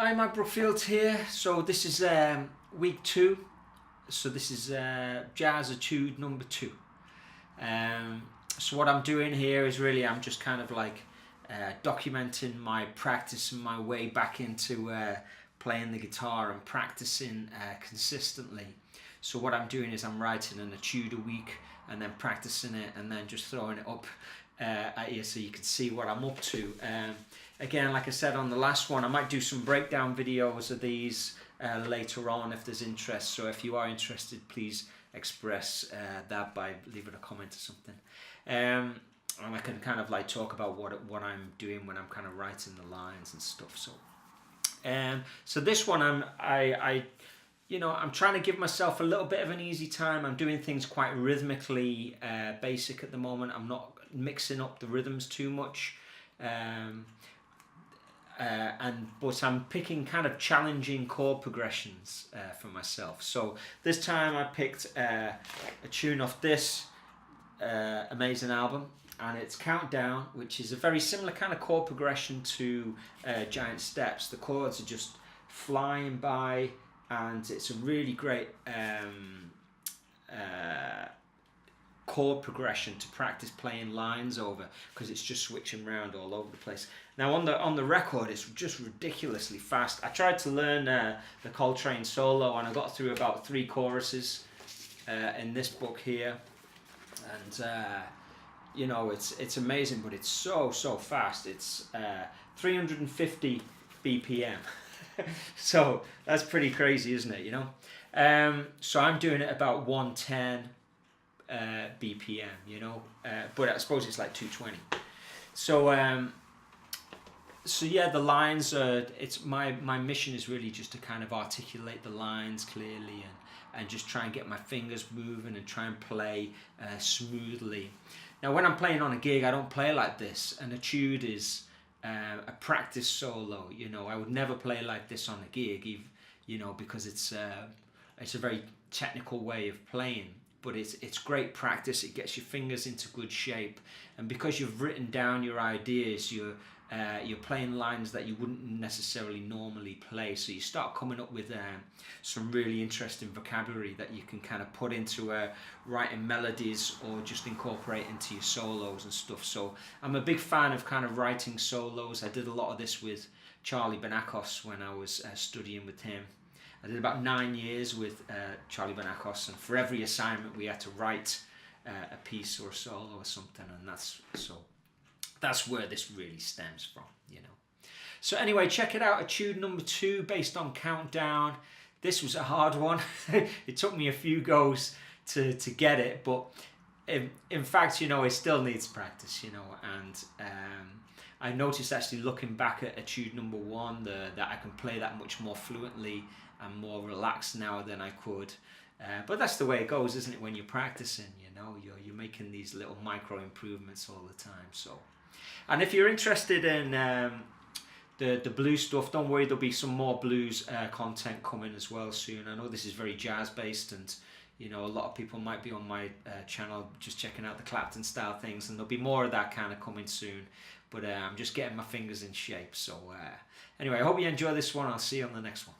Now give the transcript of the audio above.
Hi, Mike Brookfield here. So this is week 2. So this is jazz etude number 2. So what I'm doing here is really I'm just kind of like documenting my practice and my way back into playing the guitar and practicing consistently. So what I'm doing is I'm writing an etude a week and then practicing it and then just throwing it up at you so you can see what I'm up to. Again, like I said on the last one, I might do some breakdown videos of these later on if there's interest. So if you are interested, please express that by leaving a comment or something. And I can kind of like talk about what I'm doing when I'm kind of writing the lines and stuff. So this one I'm trying to give myself a little bit of an easy time. I'm doing things quite rhythmically basic at the moment. I'm not mixing up the rhythms too much. But I'm picking kind of challenging chord progressions for myself. So this time I picked a tune off this amazing album, and it's Countdown, which is a very similar kind of chord progression to Giant Steps. The chords are just flying by, and it's a really great chord progression to practice playing lines over, because it's just switching around all over the place. Now on the record it's just ridiculously fast. I tried to learn the Coltrane solo and I got through about 3 choruses in this book here, and it's amazing, but it's so fast. It's 350 BPM. So that's pretty crazy, isn't it? So I'm doing it about 110 BPM, but I suppose it's like 220. So yeah, the lines are, it's my mission is really just to kind of articulate the lines clearly and just try and get my fingers moving and try and play smoothly. Now when I'm playing on a gig, I don't play like this. An etude is a practice solo. I would never play like this on a gig, because it's a very technical way of playing. But it's great practice. It gets your fingers into good shape, and because you've written down your ideas, you're playing lines that you wouldn't necessarily normally play. So you start coming up with some really interesting vocabulary that you can kind of put into writing melodies or just incorporate into your solos and stuff. So I'm a big fan of kind of writing solos. I did a lot of this with Charlie Benakos when I was studying with him. I did about 9 years with Charlie Benakos, and for every assignment we had to write a piece or a solo or something, and that's where this really stems from, So anyway, check it out, etude number 2 based on Countdown. This was a hard one. It took me a few goes to get it, but in fact, it still needs practice, and I noticed actually looking back at etude number 1 that I can play that much more fluently and more relaxed now than I could. But that's the way it goes, isn't it, when you're practicing, you're making these little micro improvements all the time. So, and if you're interested in the blues stuff, don't worry, there'll be some more blues content coming as well soon. I know this is very jazz based, and a lot of people might be on my channel just checking out the Clapton style things, and there'll be more of that kind of coming soon. But I'm just getting my fingers in shape. So anyway, I hope you enjoy this one. I'll see you on the next one.